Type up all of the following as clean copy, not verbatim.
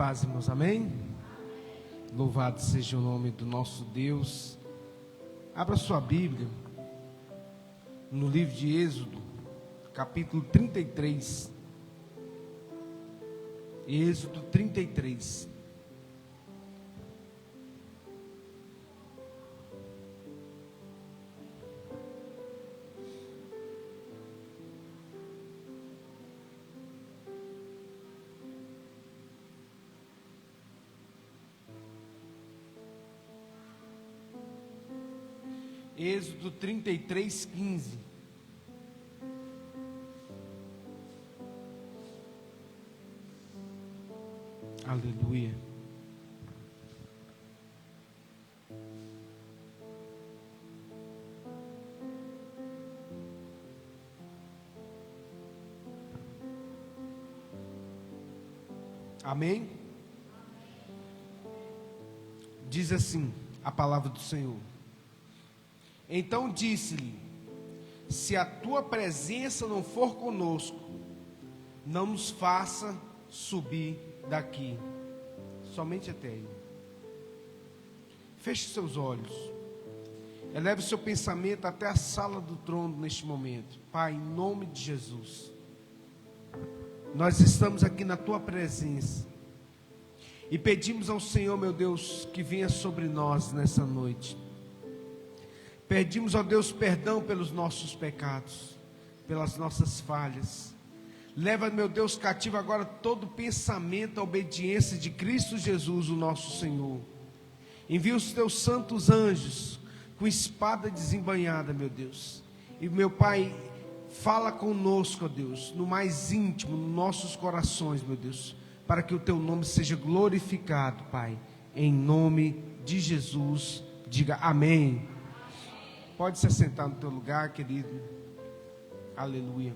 Paz, irmãos, amém? Louvado seja o nome do nosso Deus. Abra sua Bíblia no livro de Êxodo, capítulo 33. Êxodo 33. Êxodo 33, 15. Aleluia. Amém? Diz assim a palavra do Senhor. Então disse-lhe: se a tua presença não for conosco, não nos faça subir daqui, somente até aí. Feche seus olhos, eleve o seu pensamento até a sala do trono neste momento. Pai, em nome de Jesus, nós estamos aqui na tua presença e pedimos ao Senhor, meu Deus, que venha sobre nós nessa noite. Pedimos, ó Deus, perdão pelos nossos pecados, pelas nossas falhas. Leva, meu Deus, cativo agora todo pensamento à obediência de Cristo Jesus, o nosso Senhor. Envia os teus santos anjos com espada desembainhada, meu Deus. E, meu Pai, fala conosco, ó Deus, no mais íntimo, nos nossos corações, meu Deus, para que o teu nome seja glorificado, Pai. Em nome de Jesus, diga amém. Pode se assentar no teu lugar, querido. Aleluia.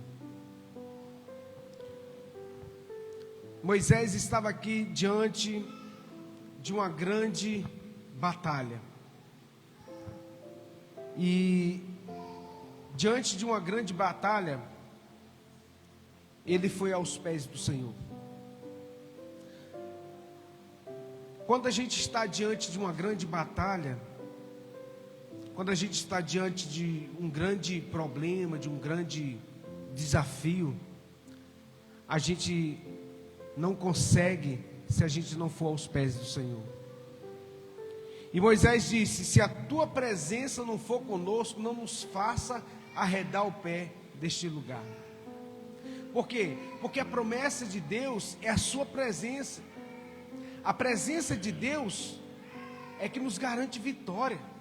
Moisés estava aqui diante de uma grande batalha. E diante de uma grande batalha, ele foi aos pés do Senhor. Quando a gente está diante de uma grande batalha, quando a gente está diante de um grande problema, de um grande desafio, a gente não consegue se a gente não for aos pés do Senhor. E Moisés disse: se a tua presença não for conosco, não nos faça arredar o pé deste lugar. Por quê? Porque a promessa de Deus é a sua presença. A presença de Deus é que nos garante vitória.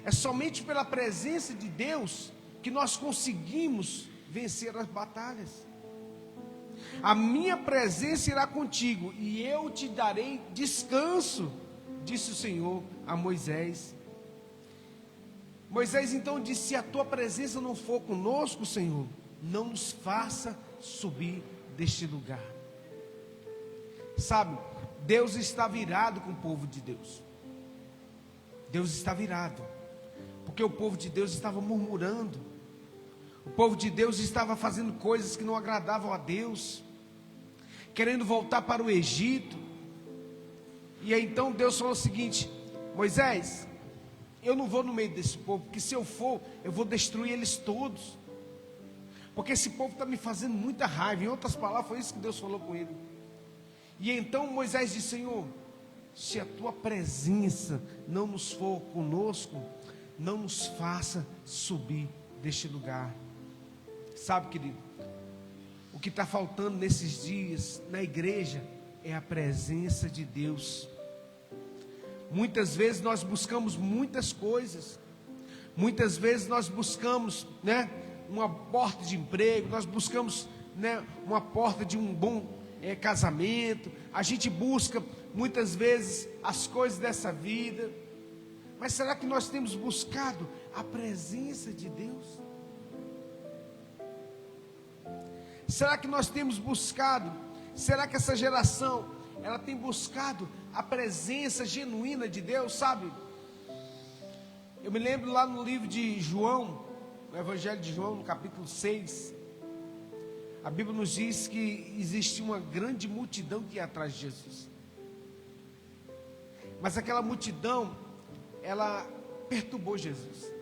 É somente pela presença de Deus que nós conseguimos vencer as batalhas. A minha presença irá contigo e eu te darei descanso, disse o Senhor a Moisés. Moisés então disse: se a tua presença não for conosco, Senhor, não nos faça subir deste lugar. Sabe, Deus está virado com o povo de Deus. Deus está virado, porque o povo de Deus estava murmurando. O povo de Deus estava fazendo coisas que não agradavam a Deus, querendo voltar para o Egito. E aí então Deus falou o seguinte: Moisés, eu não vou no meio desse povo, porque se eu for, eu vou destruir eles todos, porque esse povo está me fazendo muita raiva. Em outras palavras, foi isso que Deus falou com ele. E então Moisés disse: Senhor, se a tua presença não nos for conosco, não nos faça subir deste lugar. Sabe, querido, o que está faltando nesses dias na igreja é a presença de Deus. Muitas vezes nós buscamos muitas coisas. Muitas vezes nós buscamos, uma porta de emprego. Nós buscamos, uma porta de um bom casamento. A gente busca muitas vezes as coisas dessa vida. Mas será que nós temos buscado a presença de Deus? Será que nós temos buscado? Será que essa geração, ela tem buscado a presença genuína de Deus, sabe? Eu me lembro lá no livro de João, no Evangelho de João, no capítulo 6, A Bíblia nos diz que existe uma grande multidão que ia atrás de Jesus. Mas aquela multidão, ela perturbou Jesus.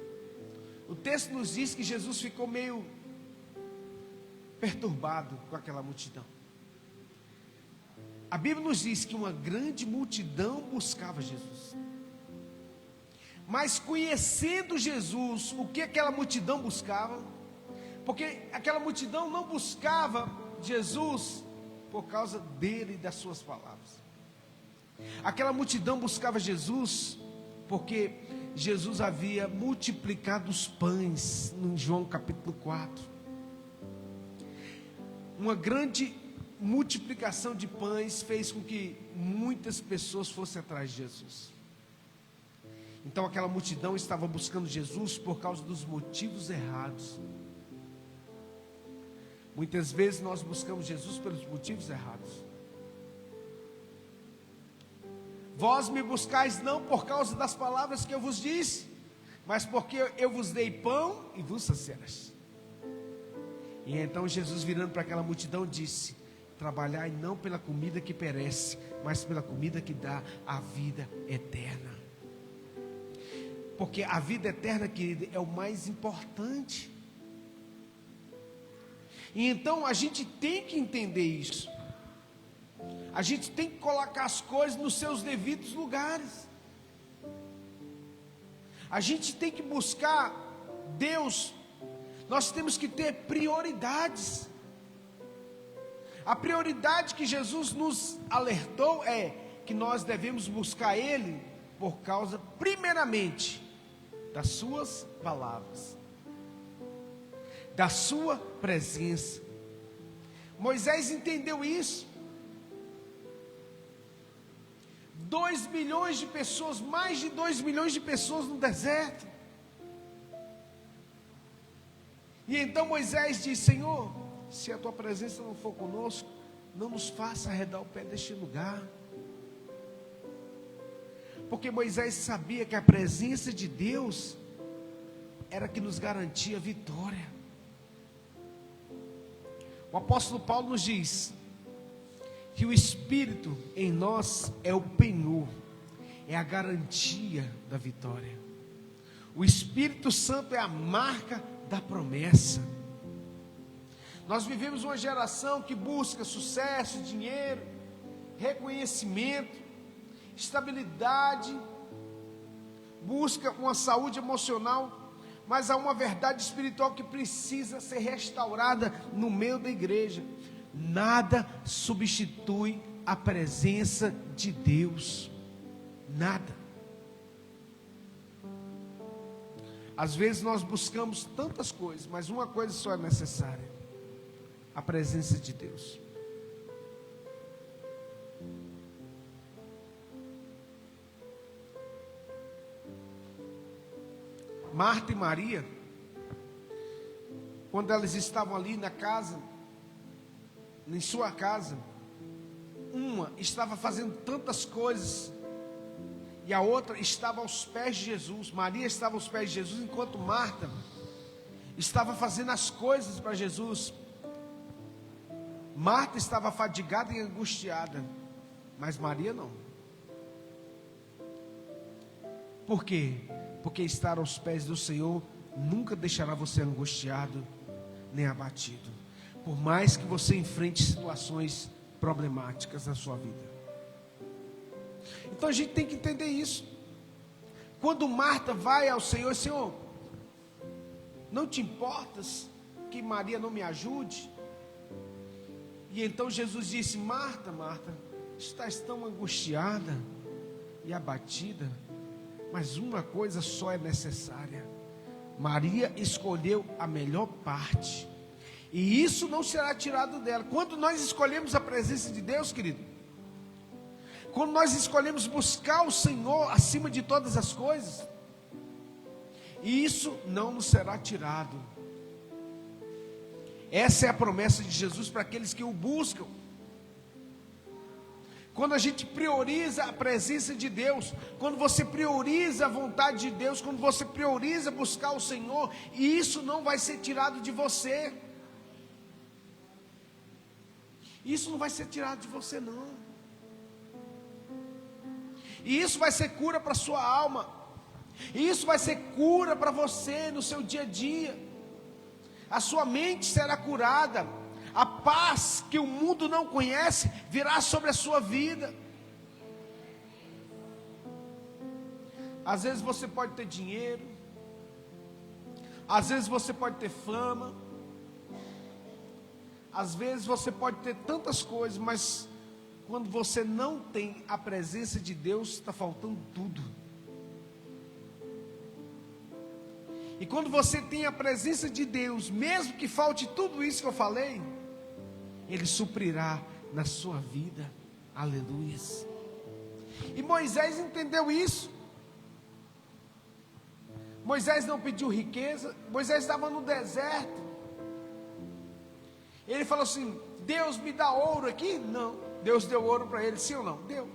O texto nos diz que Jesus ficou meio perturbado com aquela multidão. A Bíblia nos diz que uma grande multidão buscava Jesus. Mas conhecendo Jesus, o que aquela multidão buscava? Porque aquela multidão não buscava Jesus por causa dele e das suas palavras. Aquela multidão buscava Jesus porque Jesus havia multiplicado os pães, em João capítulo 4. Uma grande multiplicação de pães fez com que muitas pessoas fossem atrás de Jesus. Então aquela multidão estava buscando Jesus por causa dos motivos errados. Muitas vezes nós buscamos Jesus pelos motivos errados. Vós me buscais não por causa das palavras que eu vos disse, mas porque eu vos dei pão e vos saciaste. E então Jesus, virando para aquela multidão, disse: trabalhai não pela comida que perece, mas pela comida que dá a vida eterna. Porque a vida eterna, querido, é o mais importante. E então a gente tem que entender isso. A gente tem que colocar as coisas nos seus devidos lugares. A gente tem que buscar Deus. Nós temos que ter prioridades. A prioridade que Jesus nos alertou é que nós devemos buscar Ele por causa, primeiramente, das suas palavras, da sua presença. Moisés entendeu isso. 2 milhões de pessoas, mais de 2 milhões de pessoas no deserto. E então Moisés diz: Senhor, se a tua presença não for conosco, não nos faça arredar o pé deste lugar. Porque Moisés sabia que a presença de Deus era que nos garantia vitória. O apóstolo Paulo nos diz que o Espírito em nós é o penhor, é a garantia da vitória. O Espírito Santo é a marca da promessa. Nós vivemos uma geração que busca sucesso, dinheiro, reconhecimento, estabilidade, busca uma saúde emocional, mas há uma verdade espiritual que precisa ser restaurada no meio da igreja. Nada substitui a presença de Deus. Nada. Às vezes nós buscamos tantas coisas, mas uma coisa só é necessária: a presença de Deus. Marta e Maria, quando elas estavam ali na casa, em sua casa, uma estava fazendo tantas coisas e a outra estava aos pés de Jesus. Maria estava aos pés de Jesus, enquanto Marta estava fazendo as coisas para Jesus. Marta estava fadigada e angustiada, mas Maria não. Por quê? Porque estar aos pés do Senhor nunca deixará você angustiado nem abatido, por mais que você enfrente situações problemáticas na sua vida. Então a gente tem que entender isso. Quando Marta vai ao Senhor: Senhor, não te importas que Maria não me ajude? E então Jesus disse: Marta, Marta, estás tão angustiada e abatida, mas uma coisa só é necessária. Maria escolheu a melhor parte, e isso não será tirado dela. Quando nós escolhemos a presença de Deus, querido, quando nós escolhemos buscar o Senhor acima de todas as coisas, isso não nos será tirado. Essa é a promessa de Jesus para aqueles que o buscam. Quando a gente prioriza a presença de Deus, quando você prioriza a vontade de Deus, quando você prioriza buscar o Senhor, e isso não vai ser tirado de você. Isso não vai ser tirado de você, não. E isso vai ser cura para a sua alma. E isso vai ser cura para você no seu dia a dia. A sua mente será curada. A paz que o mundo não conhece virá sobre a sua vida. Às vezes você pode ter dinheiro, às vezes você pode ter fama, às vezes você pode ter tantas coisas, mas quando você não tem a presença de Deus, está faltando tudo. E quando você tem a presença de Deus, mesmo que falte tudo isso que eu falei, Ele suprirá na sua vida. Aleluias. E Moisés entendeu isso. Moisés não pediu riqueza. Moisés estava no deserto. Ele falou assim: Deus me dá ouro aqui? Não. Deus deu ouro para ele, sim ou não? Deu.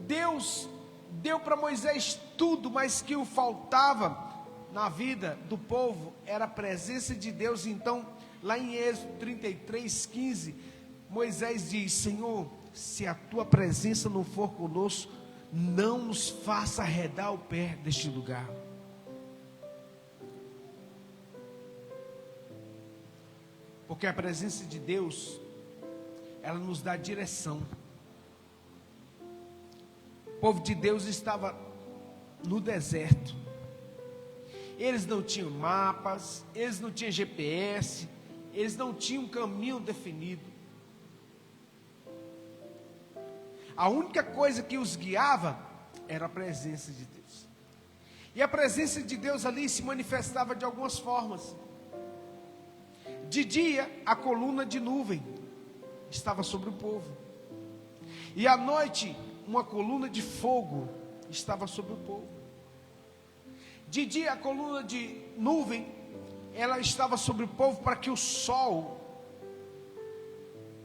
Deus deu para Moisés tudo, mas que o faltava na vida do povo era a presença de Deus. Então, lá em Êxodo 33:15, Moisés diz: Senhor, se a tua presença não for conosco, não nos faça arredar o pé deste lugar. Porque a presença de Deus, ela nos dá direção. O povo de Deus estava no deserto. Eles não tinham mapas, eles não tinham GPS, eles não tinham um caminho definido. A única coisa que os guiava era a presença de Deus. E a presença de Deus ali se manifestava de algumas formas. De dia, a coluna de nuvem estava sobre o povo. E à noite, uma coluna de fogo estava sobre o povo. De dia, a coluna de nuvem, ela estava sobre o povo para que o sol,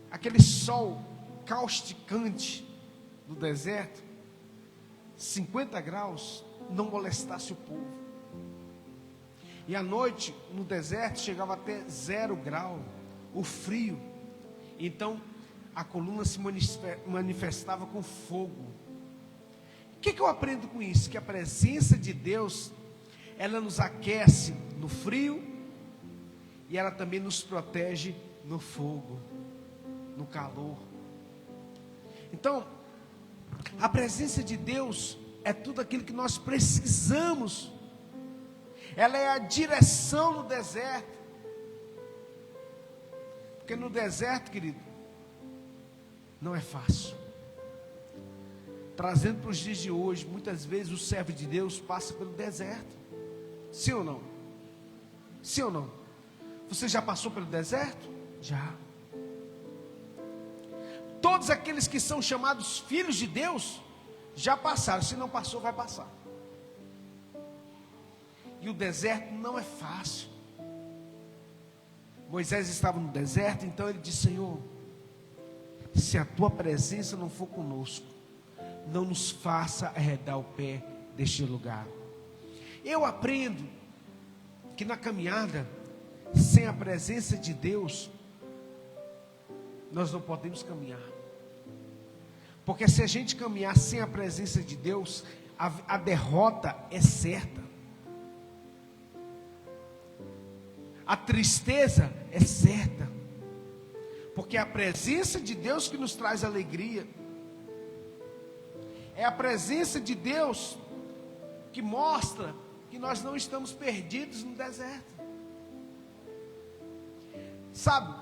aquele sol causticante do deserto, 50 graus, não molestasse o povo. E à noite, no deserto, chegava até 0 grau, o frio. Então, a coluna se manifestava com fogo. O que eu aprendo com isso? Que a presença de Deus, ela nos aquece no frio, e ela também nos protege no fogo, no calor. Então, a presença de Deus é tudo aquilo que nós precisamos. Ela é a direção no deserto. Porque no deserto, querido, não é fácil. Trazendo para os dias de hoje, muitas vezes o servo de Deus passa pelo deserto. Sim ou não? Sim ou não? Você já passou pelo deserto? Já. Todos aqueles que são chamados filhos de Deus já passaram. Se não passou, vai passar. E o deserto não é fácil. Moisés estava no deserto, então ele disse: Senhor, se a tua presença não for conosco, não nos faça arredar o pé deste lugar. Eu aprendo que na caminhada, sem a presença de Deus, nós não podemos caminhar. Porque se a gente caminhar sem a presença de Deus, a derrota é certa. A tristeza é certa. Porque é a presença de Deus que nos traz alegria. É a presença de Deus que mostra que nós não estamos perdidos no deserto. Sabe,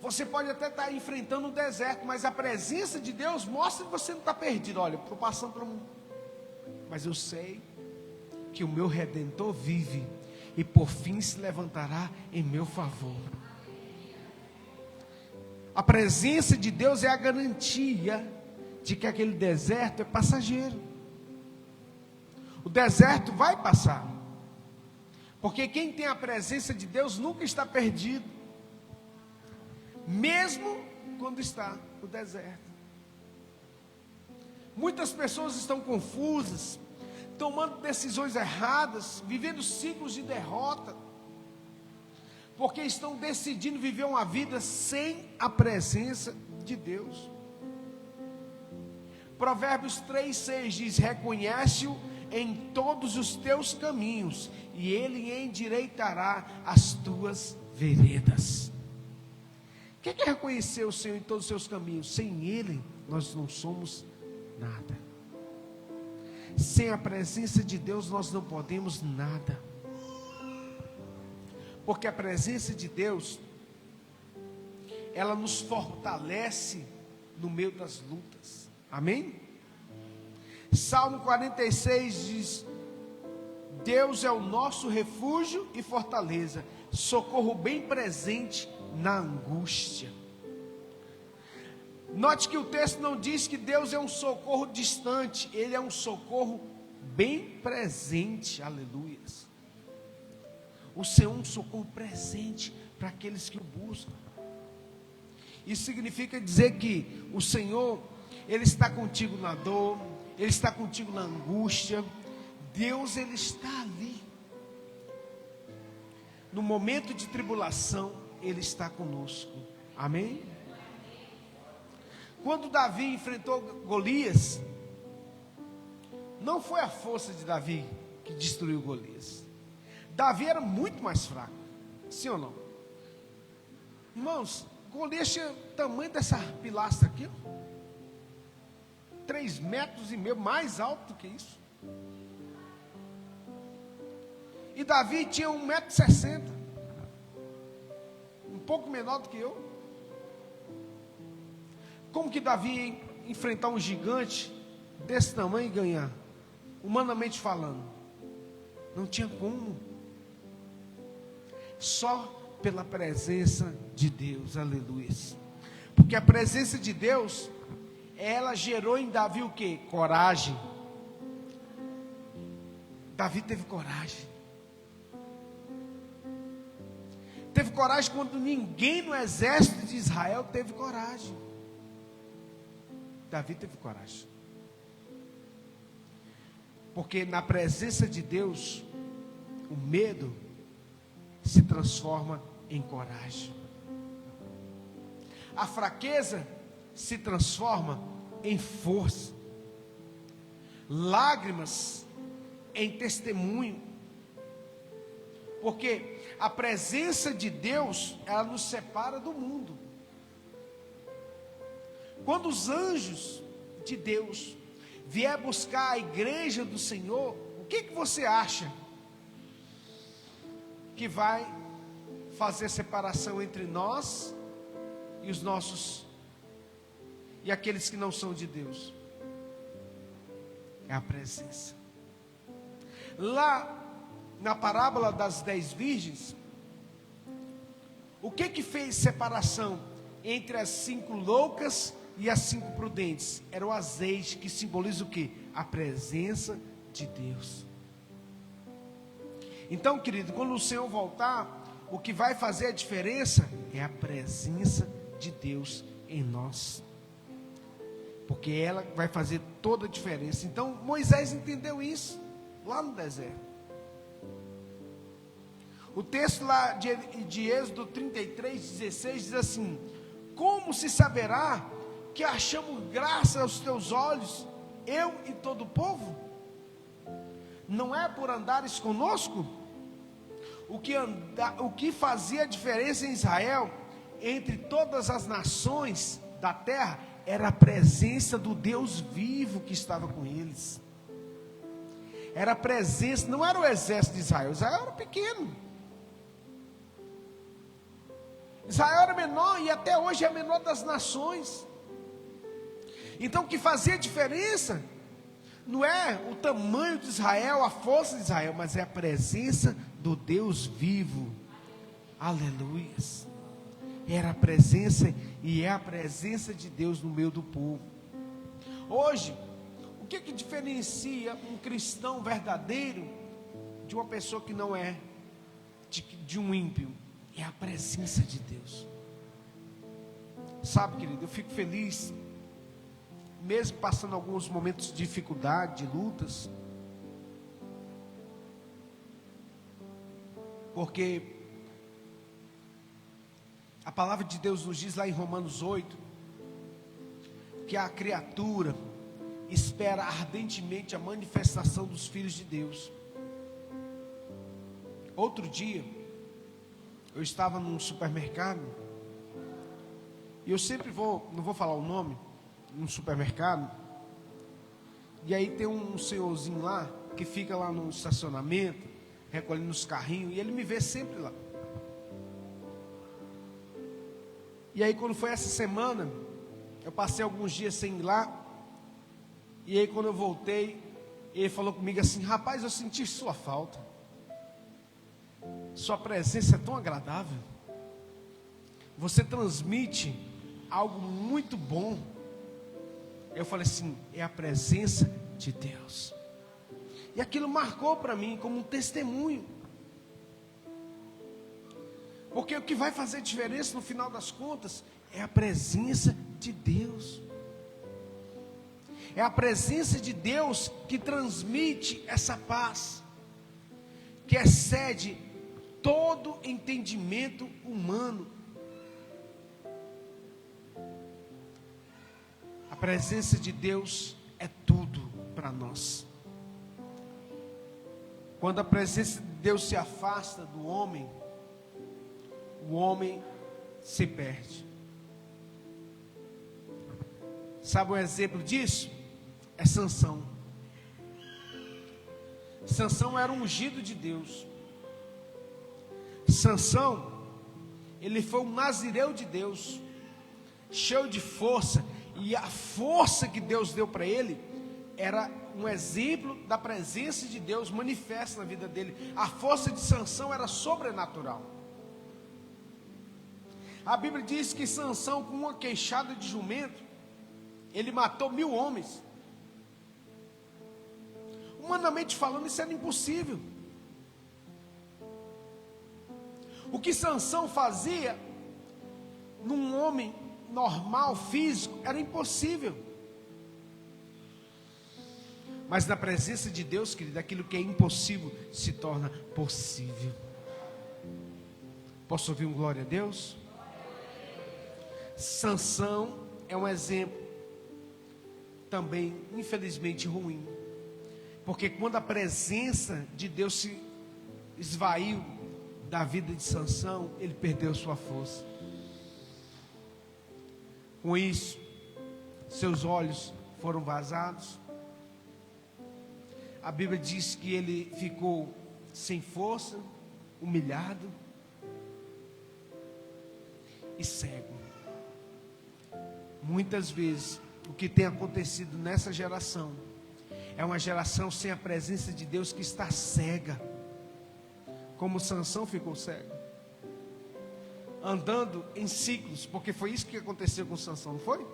você pode até estar enfrentando um deserto, mas a presença de Deus mostra que você não está perdido. Olha, eu estou passando por um... mas eu sei que o meu Redentor vive, e por fim se levantará em meu favor. A presença de Deus é a garantia de que aquele deserto é passageiro. O deserto vai passar, porque quem tem a presença de Deus nunca está perdido, mesmo quando está no deserto. Muitas pessoas estão confusas, tomando decisões erradas, vivendo ciclos de derrota, porque estão decidindo viver uma vida sem a presença de Deus. Provérbios 3:6 diz: reconhece-o em todos os teus caminhos, e ele endireitará as tuas veredas. O que é reconhecer o Senhor em todos os seus caminhos? Sem Ele, nós não somos nada. Sem a presença de Deus, nós não podemos nada. Porque a presença de Deus, ela nos fortalece no meio das lutas. Amém? Salmo 46 diz: Deus é o nosso refúgio e fortaleza, socorro bem presente na angústia. Note que o texto não diz que Deus é um socorro distante, Ele é um socorro bem presente, aleluia. O Senhor é um socorro presente para aqueles que o buscam. Isso significa dizer que o Senhor, Ele está contigo na dor, Ele está contigo na angústia. Deus, Ele está ali. No momento de tribulação, Ele está conosco. Amém? Quando Davi enfrentou Golias, não foi a força de Davi que destruiu Golias. Davi era muito mais fraco. Sim ou não? Irmãos, Golias tinha o tamanho dessa pilastra aqui, 3,5 metros, mais alto do que isso. E Davi tinha 1,60 m, um pouco menor do que eu. Como que Davi ia enfrentar um gigante desse tamanho e ganhar? Humanamente falando, não tinha como. Só pela presença de Deus, aleluia. Porque a presença de Deus, ela gerou em Davi o que? Coragem. Davi teve coragem. Teve coragem quando ninguém no exército de Israel teve coragem. Davi teve coragem. Porque na presença de Deus, o medo se transforma em coragem. A fraqueza se transforma em força. Lágrimas em testemunho. Porque a presença de Deus, ela nos separa do mundo. Quando os anjos de Deus vier buscar a igreja do Senhor, o que você acha que vai fazer separação entre nós e os nossos e aqueles que não são de Deus? É a presença. Lá na parábola das 10 virgens, o que fez separação entre as 5 loucas e as 5 prudentes? Era o azeite, que simboliza o que? A presença de Deus. Então, querido, quando o Senhor voltar, o que vai fazer a diferença é a presença de Deus em nós. Porque ela vai fazer toda a diferença. Então, Moisés entendeu isso lá no deserto. O texto lá de Êxodo 33:16 diz assim: como se saberá que achamos graça aos teus olhos, eu e todo o povo? Não é por andares conosco? O que fazia a diferença em Israel, entre todas as nações da terra, era a presença do Deus vivo que estava com eles. Era a presença, não era o exército de Israel. Israel era pequeno. Israel era menor e até hoje é a menor das nações. Então o que fazia a diferença não é o tamanho de Israel, a força de Israel, mas é a presença do Deus vivo. Aleluia. Era a presença e é a presença de Deus no meio do povo. Hoje, o que diferencia um cristão verdadeiro de uma pessoa que não é, de um ímpio? É a presença de Deus. Sabe, querido, eu fico feliz, mesmo passando alguns momentos de dificuldade, de lutas, porque palavra de Deus nos diz lá em Romanos 8, que a criatura espera ardentemente a manifestação dos filhos de Deus. Outro dia, eu estava num supermercado, e eu sempre vou, não vou falar o nome, num supermercado, e aí tem um senhorzinho lá, que fica lá no estacionamento, recolhendo os carrinhos, e ele me vê sempre lá. E aí quando foi essa semana, eu passei alguns dias sem ir lá, e aí quando eu voltei, ele falou comigo assim: rapaz, eu senti sua falta, sua presença é tão agradável, você transmite algo muito bom. Eu falei assim: é a presença de Deus. E aquilo marcou para mim como um testemunho, porque o que vai fazer diferença no final das contas é a presença de Deus. É a presença de Deus que transmite essa paz, que excede todo entendimento humano. A presença de Deus é tudo para nós. Quando a presença de Deus se afasta do homem, o homem se perde. Sabe um exemplo disso? É Sansão. Sansão era um ungido de Deus. Sansão, ele foi um nazireu de Deus, cheio de força, e a força que Deus deu para ele era um exemplo da presença de Deus manifesta na vida dele. A força de Sansão era sobrenatural. A Bíblia diz que Sansão, com uma queixada de jumento, ele matou 1000 homens. Humanamente falando, isso era impossível. O que Sansão fazia num homem normal, físico, era impossível. Mas na presença de Deus, querido, aquilo que é impossível se torna possível. Posso ouvir um glória a Deus? Sansão é um exemplo também, infelizmente, ruim. Porque quando a presença de Deus se esvaiu da vida de Sansão, ele perdeu sua força. Com isso, seus olhos foram vazados. A Bíblia diz que ele ficou sem força, humilhado e cego. Muitas vezes, o que tem acontecido nessa geração é uma geração sem a presença de Deus que está cega, como Sansão ficou cego, andando em ciclos, porque foi isso que aconteceu com Sansão, não foi?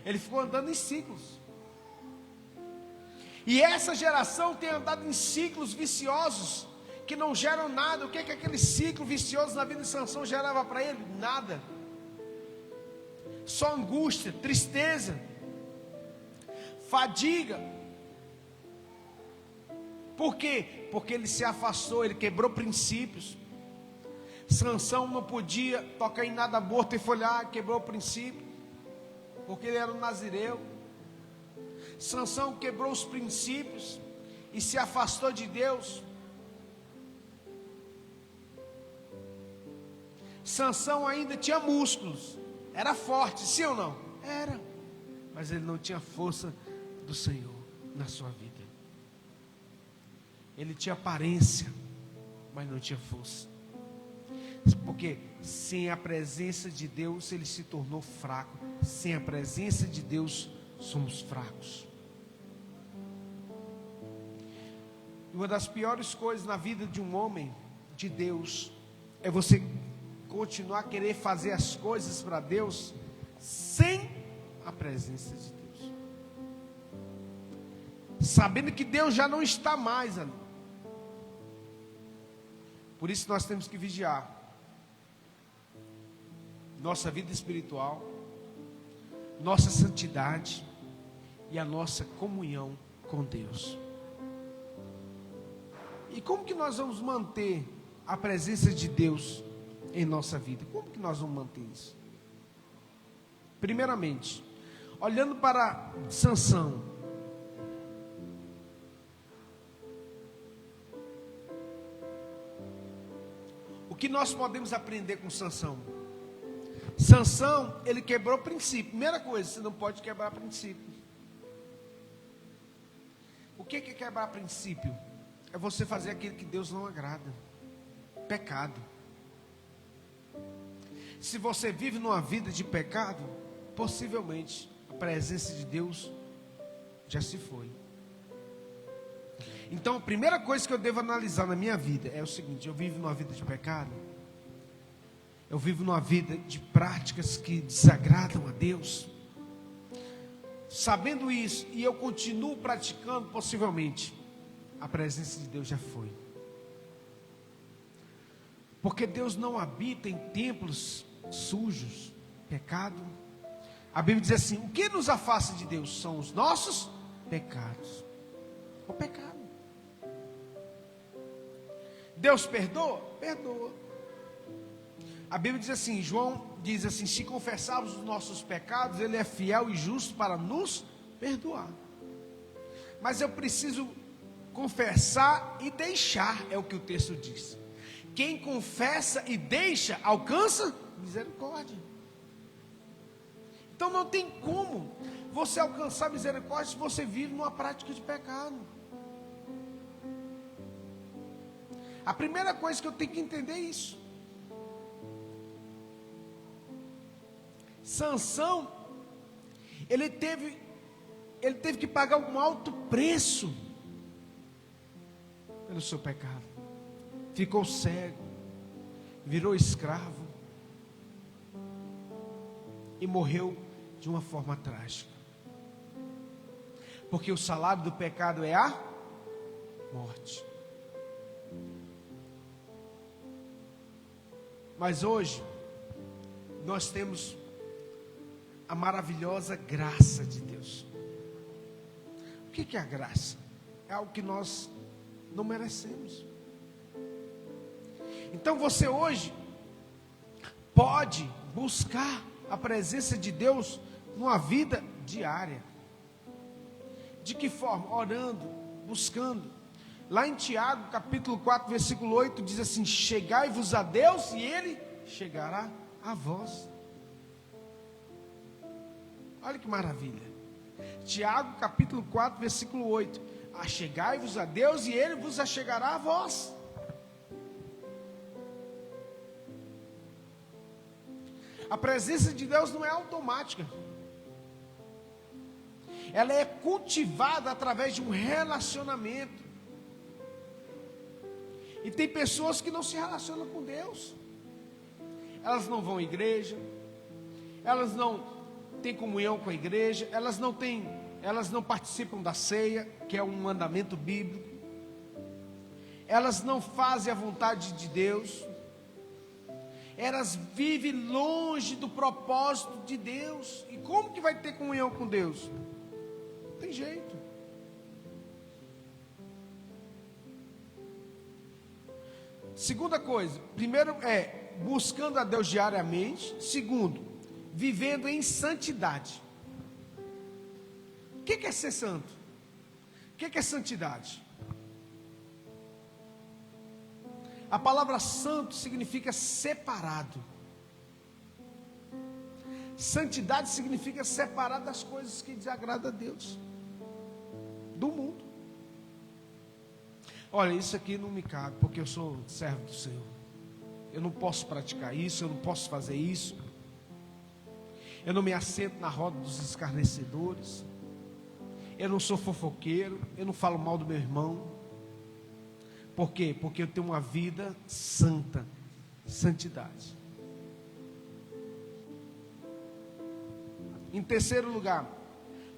Ele ficou andando em ciclos. E essa geração tem andado em ciclos viciosos, que não geram nada. O que é que aquele ciclo vicioso na vida de Sansão gerava para ele? Nada. Só angústia, tristeza, fadiga. Por quê? Porque ele se afastou, ele quebrou princípios. Sansão não podia tocar em nada morto e folhar, quebrou o princípio, porque ele era um nazireu. Sansão quebrou os princípios e se afastou de Deus. Sansão ainda tinha músculos, era forte, sim ou não? Era, mas ele não tinha força do Senhor na sua vida. Ele tinha aparência, mas não tinha força. Porque sem a presença de Deus ele se tornou fraco. Sem a presença de Deus somos fracos. Uma das piores coisas na vida de um homem de Deus é você continuar a querer fazer as coisas para Deus sem a presença de Deus, sabendo que Deus já não está mais ali. Por isso nós temos que vigiar nossa vida espiritual, nossa santidade e a nossa comunhão com Deus. E como que nós vamos manter a presença de Deus em nossa vida. Como que nós vamos manter isso? Primeiramente, olhando para Sansão, o que nós podemos aprender com Sansão? Sansão, ele quebrou princípio. Primeira coisa, você não pode quebrar princípio. O que é quebrar princípio? É você fazer aquilo que Deus não agrada. Pecado. Se você vive numa vida de pecado, possivelmente a presença de Deus já se foi. Então a primeira coisa que eu devo analisar na minha vida é o seguinte: eu vivo numa vida de pecado? Eu vivo numa vida de práticas que desagradam a Deus? Sabendo isso, e eu continuo praticando, possivelmente a presença de Deus já foi. Porque Deus não habita em templos sujos, pecado. A Bíblia diz assim: o que nos afasta de Deus são os nossos pecados. O pecado. Deus perdoa? Perdoa. A Bíblia diz assim, João diz assim: se confessarmos os nossos pecados, Ele é fiel e justo para nos perdoar. Mas eu preciso confessar e deixar, é o que o texto diz. Quem confessa e deixa, alcança misericórdia. Então não tem como você alcançar misericórdia se você vive numa prática de pecado. A primeira coisa que eu tenho que entender é isso. Sansão, ele teve que pagar um alto preço pelo seu pecado. Ficou cego, virou escravo e morreu de uma forma trágica. Porque o salário do pecado é a morte. Mas hoje nós temos a maravilhosa graça de Deus. O que é a graça? É algo que nós não merecemos. Então você hoje pode buscar a presença de Deus numa vida diária. De que forma? Orando, buscando. Lá em Tiago, capítulo 4, versículo 8, diz assim: chegai-vos a Deus e Ele chegará a vós. Olha que maravilha. Tiago, capítulo 4, versículo 8: achegai-vos a Deus e Ele vos achegará a vós. A presença de Deus não é automática. Ela é cultivada através de um relacionamento. E tem pessoas que não se relacionam com Deus. Elas não vão à igreja. Elas não têm comunhão com a igreja. Elas não participam da ceia, que é um mandamento bíblico. Elas não fazem a vontade de Deus. Elas vivem longe do propósito de Deus. E como que vai ter comunhão com Deus? Não tem jeito. Segunda coisa, primeiro é buscando a Deus diariamente. Segundo, vivendo em santidade. O que é ser santo? O que é santidade? A palavra santo significa separado. Santidade significa separar das coisas que desagradam a Deus, do mundo. Olha, isso aqui não me cabe, porque eu sou servo do Senhor. Eu não posso praticar isso, eu não posso fazer isso. Eu não me assento na roda dos escarnecedores. Eu não sou fofoqueiro, eu não falo mal do meu irmão. Por quê? Porque eu tenho uma vida santa, santidade. Em terceiro lugar,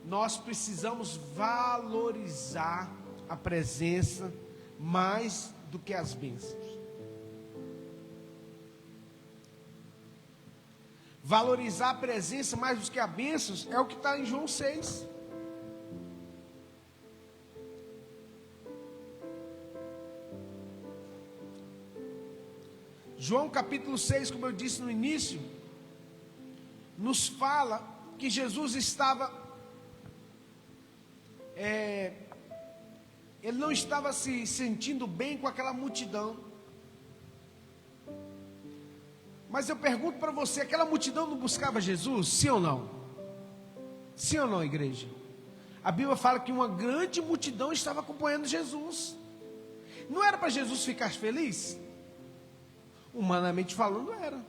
nós precisamos valorizar a presença mais do que as bênçãos. Valorizar a presença mais do que as bênçãos é o que está em João 6. João capítulo 6, como eu disse no início, nos fala que Jesus estava, ele não estava se sentindo bem com aquela multidão. Mas eu pergunto para você, aquela multidão não buscava Jesus? Sim ou não? Sim ou não, igreja? A Bíblia fala que uma grande multidão estava acompanhando Jesus. Não era para Jesus ficar feliz? Humanamente falando, era.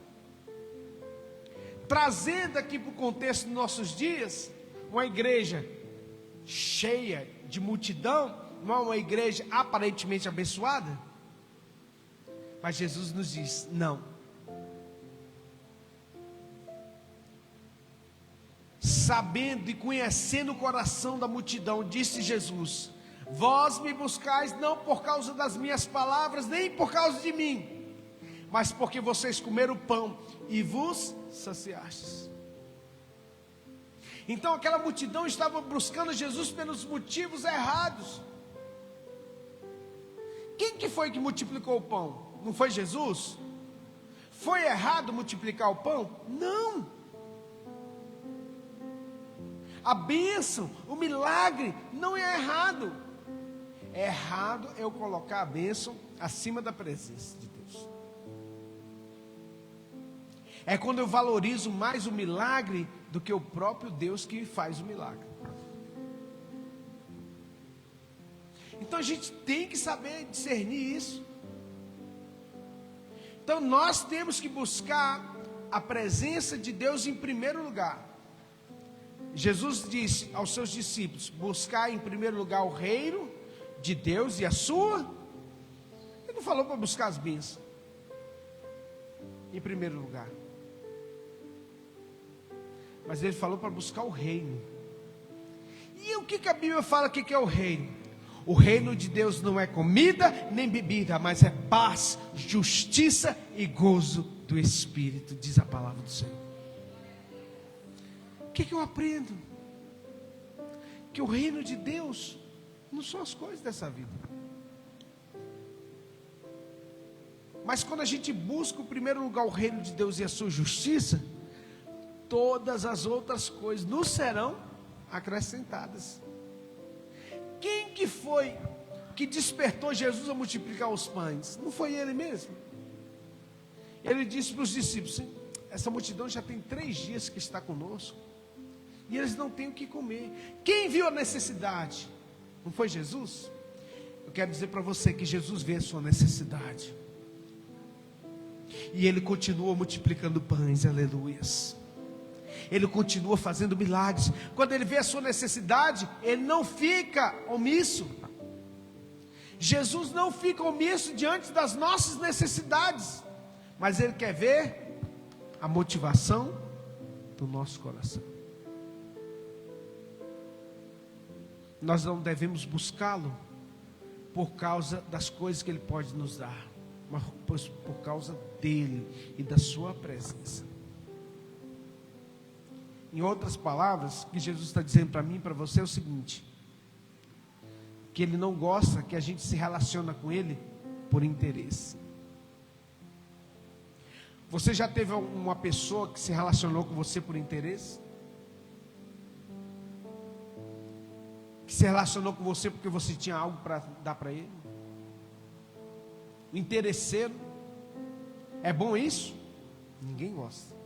Trazendo aqui para o contexto dos nossos dias, uma igreja cheia de multidão, não é uma igreja aparentemente abençoada? Mas Jesus nos diz, não. Sabendo e conhecendo o coração da multidão, disse Jesus: vós me buscais não por causa das minhas palavras, nem por causa de mim, mas porque vocês comeram o pão e vos saciastes. Então aquela multidão estava buscando Jesus pelos motivos errados. Quem que foi que multiplicou o pão? Não foi Jesus? Foi errado multiplicar o pão? Não. A bênção, o milagre não é errado. Errado é eu colocar a bênção acima da presença de Deus. É quando eu valorizo mais o milagre do que o próprio Deus que faz o milagre. Então a gente tem que saber discernir isso. Então nós temos que buscar a presença de Deus em primeiro lugar. Jesus disse aos seus discípulos: buscar em primeiro lugar o reino de Deus e a sua. Ele não falou para buscar as bênçãos em primeiro lugar, mas ele falou para buscar o reino. E o que a Bíblia fala que é o reino? O reino de Deus não é comida nem bebida, mas é paz, justiça e gozo do Espírito, diz a palavra do Senhor. O que eu aprendo? Que o reino de Deus não são as coisas dessa vida. Mas quando a gente busca, em primeiro lugar, o reino de Deus e a sua justiça, todas as outras coisas nos serão acrescentadas. Quem que foi que despertou Jesus a multiplicar os pães? Não foi ele mesmo? Ele disse para os discípulos: essa multidão já tem 3 dias que está conosco, e eles não têm o que comer. Quem viu a necessidade? Não foi Jesus? Eu quero dizer para você que Jesus vê a sua necessidade, e Ele continua multiplicando pães, aleluias. Ele continua fazendo milagres. Quando Ele vê a sua necessidade, Ele não fica omisso. Jesus não fica omisso diante das nossas necessidades, mas Ele quer ver a motivação do nosso coração. Nós não devemos buscá-lo por causa das coisas que Ele pode nos dar, mas por causa dEle e da sua presença. Em outras palavras, o que Jesus está dizendo para mim e para você é o seguinte: que Ele não gosta que a gente se relaciona com Ele por interesse. Você já teve uma pessoa que se relacionou com você por interesse? Que se relacionou com você porque você tinha algo para dar para ele? O interesseiro. É bom isso? Ninguém gosta.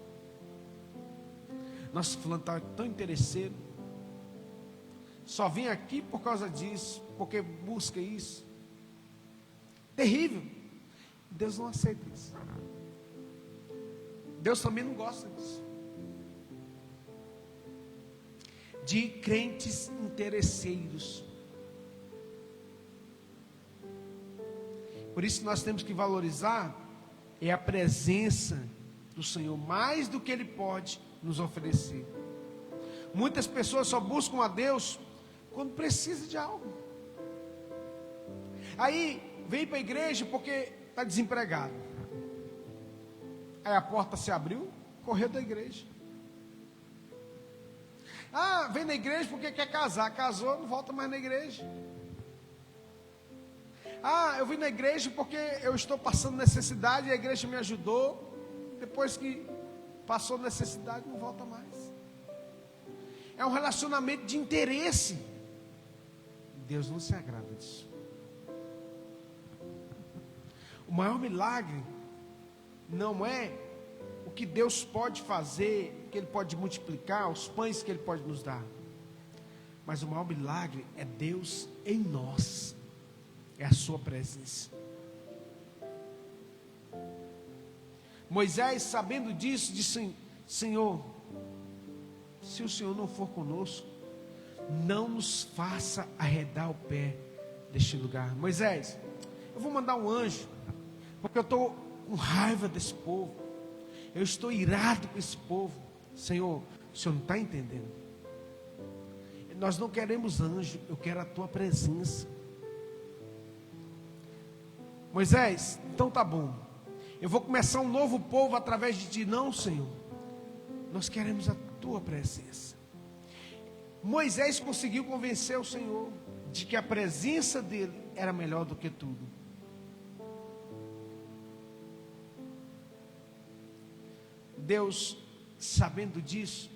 Nossa, fulano está tão interesseiro, só vem aqui por causa disso, porque busca isso. Terrível. Deus não aceita isso. Deus também não gosta disso, de crentes interesseiros. Por isso nós temos que valorizar a presença do Senhor, mais do que Ele pode nos oferecer. Muitas pessoas só buscam a Deus quando precisa de algo. Aí vem para a igreja porque está desempregado. Aí a porta se abriu, correu da igreja. Vem na igreja porque quer casar. Casou, não volta mais na igreja. Eu vim na igreja porque eu estou passando necessidade e a igreja me ajudou. Depois que passou necessidade, não volta mais. É um relacionamento de interesse. Deus não se agrada disso. O maior milagre não é o que Deus pode fazer, que Ele pode multiplicar, os pães que Ele pode nos dar. Mas o maior milagre é Deus em nós. É a sua presença. Moisés, sabendo disso, disse: Senhor, se o Senhor não for conosco, não nos faça arredar o pé deste lugar. Moisés, eu vou mandar um anjo, porque eu estou com raiva desse povo. Eu estou irado com esse povo. Senhor, o Senhor não está entendendo. Nós não queremos anjo, eu quero a tua presença. Moisés, então tá bom. Eu vou começar um novo povo através de ti. Não, Senhor. Nós queremos a tua presença. Moisés conseguiu convencer o Senhor de que a presença dele era melhor do que tudo. Deus, sabendo disso,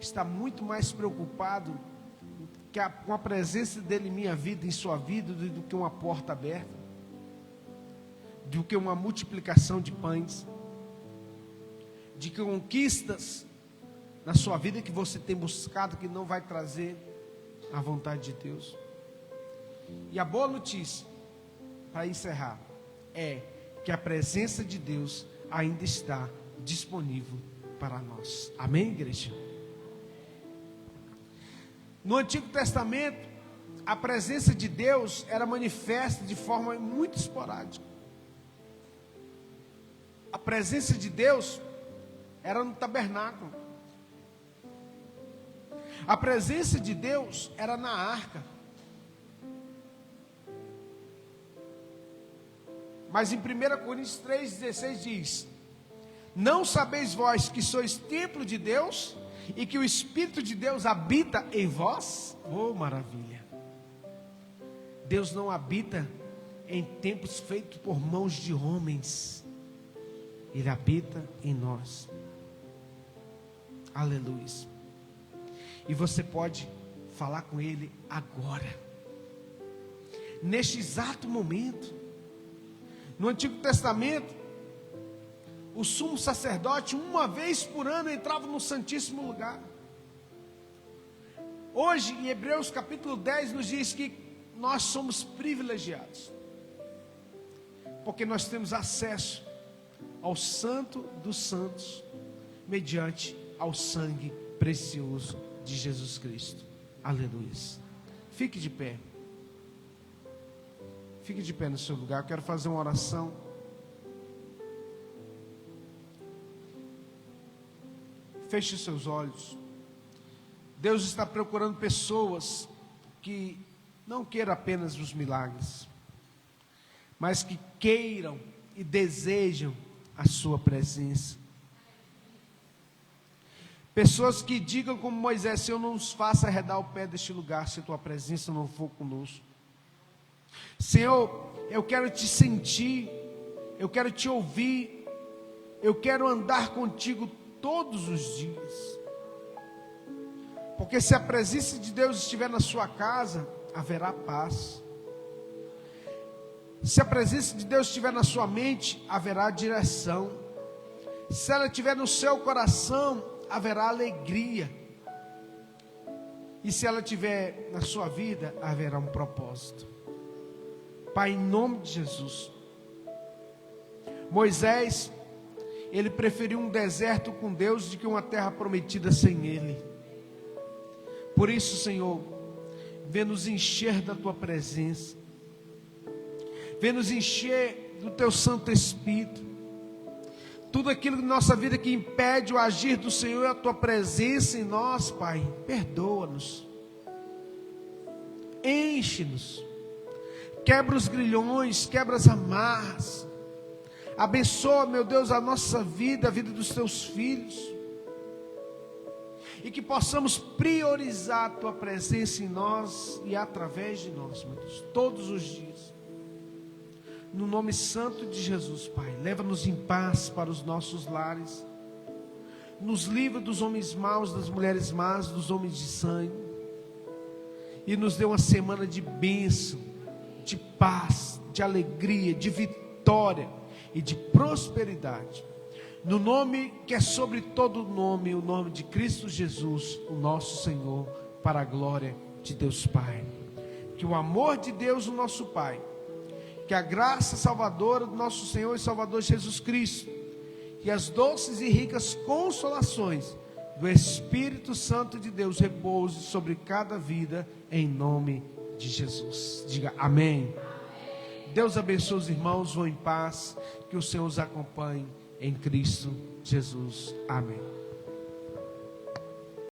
está muito mais preocupado com a presença dele em minha vida, em sua vida, do que uma porta aberta, do que uma multiplicação de pães, de conquistas na sua vida que você tem buscado, que não vai trazer a vontade de Deus. E a boa notícia, para encerrar, é que a presença de Deus ainda está disponível para nós. Amém, igreja? No Antigo Testamento, a presença de Deus era manifesta de forma muito esporádica. A presença de Deus era no tabernáculo. A presença de Deus era na arca. Mas em 1 Coríntios 3,16 diz: não sabeis vós que sois templo de Deus e que o Espírito de Deus habita em vós? Oh, maravilha! Deus não habita em templos feitos por mãos de homens. Ele habita em nós. Aleluia. E você pode falar com Ele agora, neste exato momento. No Antigo Testamento, o sumo sacerdote, uma vez por ano, entrava no Santíssimo Lugar. Hoje, em Hebreus capítulo 10, nos diz que nós somos privilegiados, porque nós temos acesso ao Santo dos Santos, mediante ao sangue precioso de Jesus Cristo. Aleluia. Fique de pé. Fique de pé no seu lugar. Eu quero fazer uma oração. Feche os seus olhos. Deus está procurando pessoas que não queiram apenas os milagres, mas que queiram e desejam a sua presença. Pessoas que digam como Moisés: Senhor, não nos faça arredar o pé deste lugar se a tua presença não for conosco. Senhor, eu quero te sentir, eu quero te ouvir, eu quero andar contigo todos os dias. Porque se a presença de Deus estiver na sua casa, haverá paz. Se a presença de Deus estiver na sua mente, haverá direção. Se ela estiver no seu coração, haverá alegria. E se ela estiver na sua vida, haverá um propósito. Pai, em nome de Jesus. Moisés, ele preferiu um deserto com Deus do que uma terra prometida sem Ele. Por isso, Senhor, vem nos encher da Tua presença. Vem nos encher do Teu Santo Espírito. Tudo aquilo na nossa vida que impede o agir do Senhor e a Tua presença em nós, Pai, perdoa-nos. Enche-nos. Quebra os grilhões, quebra as amarras. Abençoa, meu Deus, a nossa vida, a vida dos Teus filhos. E que possamos priorizar a Tua presença em nós e através de nós, meu Deus, todos os dias. No nome santo de Jesus, Pai, leva-nos em paz para os nossos lares. Nos livra dos homens maus, das mulheres más, dos homens de sangue. E nos dê uma semana de bênção, de paz, de alegria, de vitória e de prosperidade. No nome que é sobre todo nome, o nome de Cristo Jesus, o nosso Senhor, para a glória de Deus Pai. Que o amor de Deus, o nosso Pai, que a graça salvadora do nosso Senhor e Salvador Jesus Cristo, e as doces e ricas consolações do Espírito Santo de Deus repouse sobre cada vida, em nome de Jesus. Diga amém. Deus abençoe os irmãos, vão em paz, que o Senhor os acompanhe em Cristo Jesus. Amém.